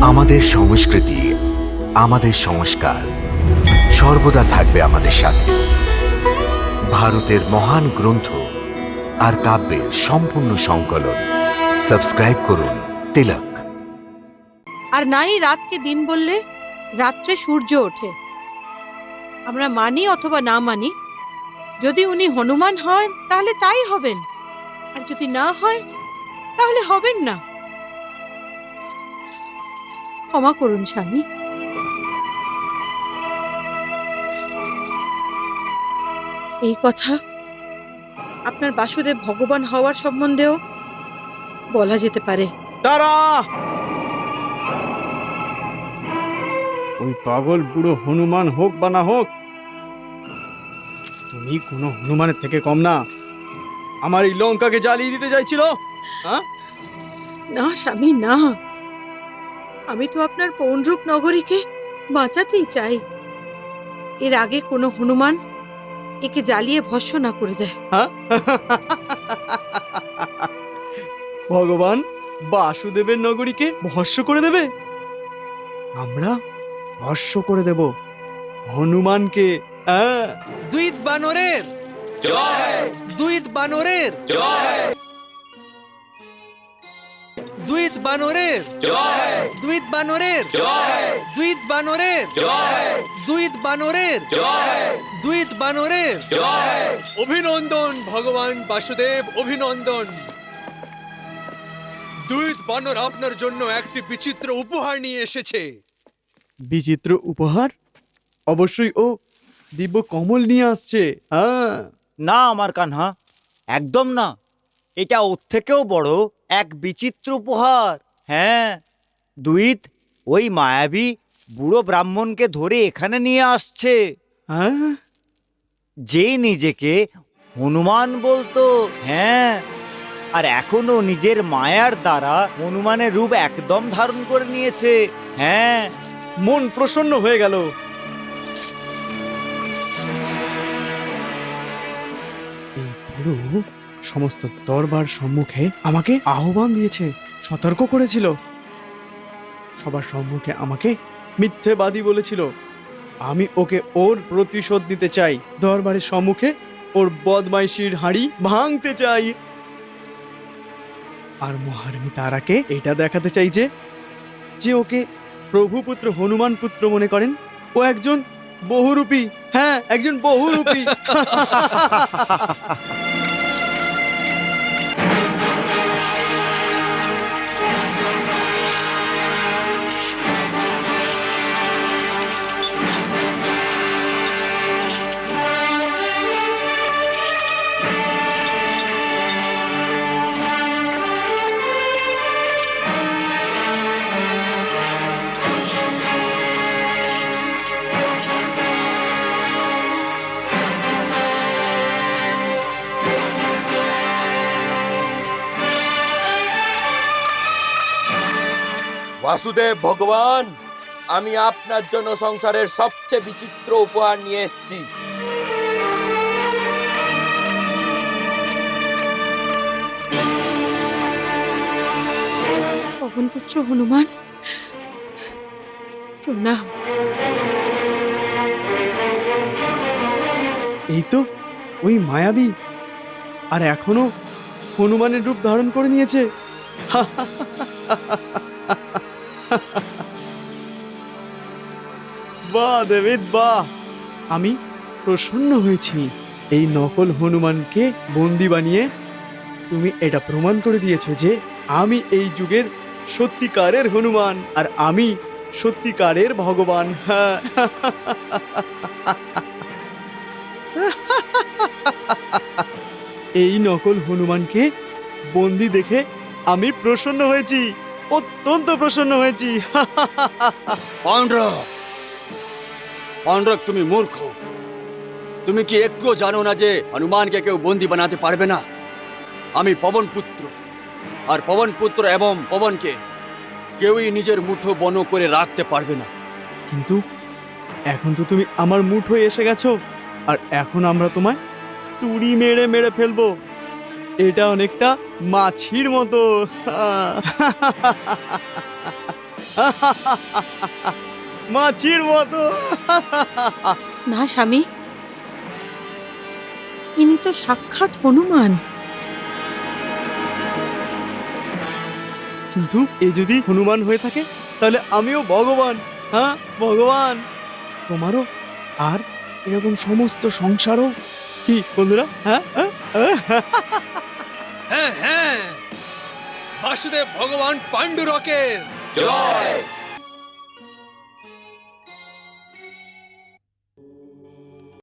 আমাদের সংস্কৃতি, আমাদের সংস্কার সর্বদা থাকবে আমাদের সাথে। ভারতের মহান গ্রন্থ আর কাব্যের সম্পূর্ণ সংকলন। সাবস্ক্রাইব করুন তিলক। আর নাই রাতকে দিন বললে রাত্রে সূর্য ওঠে। আমরা মানি অথবা না মানি, যদি উনি হনুমান হয় তাহলে তাই হবেন, আর যদি না হয় তাহলে হবেন না। ক্ষমা করুন স্বামী। এই কথা আপনার বাসুদেব ভগবান হওয়ার সম্বন্ধেও বলা যেতে পারে। তারা ওই পাগল বুড়ো হনুমান হোক বা না হোক, তুমি কোনো হনুমানের থেকে কম না। আমার এই লঙ্কাকে জ্বালিয়ে দিতে চাইছিল। হ্যাঁ, না স্বামী না, আমি তো আপনার পৌণ্ড্রুক নগরীকে বাঁচাতেই চাই। এর আগে কোনো হনুমান একে জ্বালিয়ে ভস্ম না করে দেয়। হ্যাঁ? ভগবান বাসুদেবের নগরীকে ভস্ম করে দেবে? আমরা ভস্ম করে দেব হনুমানকে। হ্যাঁ, দুইত বানরের জয়, দুইত বানরের জয়, দুইত বানরের জয়, দুইত বানরের জয়, দুইত বানরের জয়, দুইত বানরের জয়, দুইত বানরের জয়। অভিনন্দন ভগবান বাসুদেব, অভিনন্দন। দুইত বানর আপনার জন্য একটি বিচিত্র উপহার নিয়ে এসেছে। বিচিত্র উপহার? অবশ্যই ও দিব্য কমল নিয়ে আসছে। হ্যাঁ, না আমার কানহা, একদম না। এটা ওর থেকেও বড় এক বিচিত্র উপহার। হ্যাঁ, দুইত ওই মায়াবী বুড়ো ব্রাহ্মণকে ধরে এখানে নিয়ে আসছে, হ্যাঁ, যে নিজেকে হনুমান বলতো। হ্যাঁ, আর এখনো নিজের মায়ার দ্বারা হনুমানের রূপ একদম ধারণ করে নিয়েছে। হ্যাঁ, মন প্রসন্ন হয়ে গেল। এই বুড়ো সমস্ত দরবার সম্মুখে আমাকে আহ্বান দিয়েছে, সতর্ক করেছিল। সবার সম্মুখে আমাকে মিথ্যেবাদী বলেছিল। আমি ওকে ওর প্রতিশোধ নিতে চাই। দরবারের সম্মুখে ওর বদমাইশির হাঁড়ি ভাঙতে চাই। আর মহারানী তারাকে এটা দেখাতে চাই যে ওকে প্রভুপুত্র হনুমান পুত্র মনে করেন। ও একজন বহুরূপী। হ্যাঁ, একজন বহুরূপী। বাসুদেব ভগবান, আমি আপনার জন্য সংসারের সবচেয়ে বিচিত্র উপহার নিয়ে এসেছি। পবনপুত্র হনুমান, প্রণাম। এই তো ওই মায়াবী, আর এখনো হনুমানের রূপ ধারণ করে নিয়েছে। বাহ দেবিদ বাহ! আমি প্রসন্ন হয়েছি। এই নকল হনুমানকে বন্দি বানিয়ে তুমি এটা প্রমাণ করে দিয়েছো যে আমি এই যুগের সত্যিকারের হনুমান, আর আমি সত্যিকারের ভগবান। হ্যাঁ, এই নকল হনুমানকে বন্দি দেখে আমি প্রসন্ন হয়েছি, অত্যন্ত প্রসন্ন হয়েছি। পাণ্ড্রক, পাণ্ড্রক তুমি মূর্খ। তুমি কি একটুও জানো না যে হনুমানকে কেউ বন্দি বানাতে পারবে না? আমি পবন পুত্র, আর পবন পুত্র এবং পবনকে কেউই নিজের মুঠো বন করে রাখতে পারবে না। কিন্তু এখন তো তুমি আমার মুঠোয় এসে গেছো, আর এখন আমরা তোমায় তুড়ি মেরে মেরে ফেলবো। এটা অনেকটা মাছির মতো। মাছির মতো। না স্বামী, ইনি তো সাক্ষাৎ হনুমান। কিন্তু এ যদি হনুমান হয়ে থাকে তাহলে আমিও ভগবান। হ্যাঁ, ভগবান। তোমারও আর এরকম সমস্ত সংসারও কি বন্ধুরা? হ্যাঁ হ্যাঁ, হ্যাঁ। হ্যাঁ হ্যাঁ, বাসুদেব ভগবান পাণ্ডুরকের জয়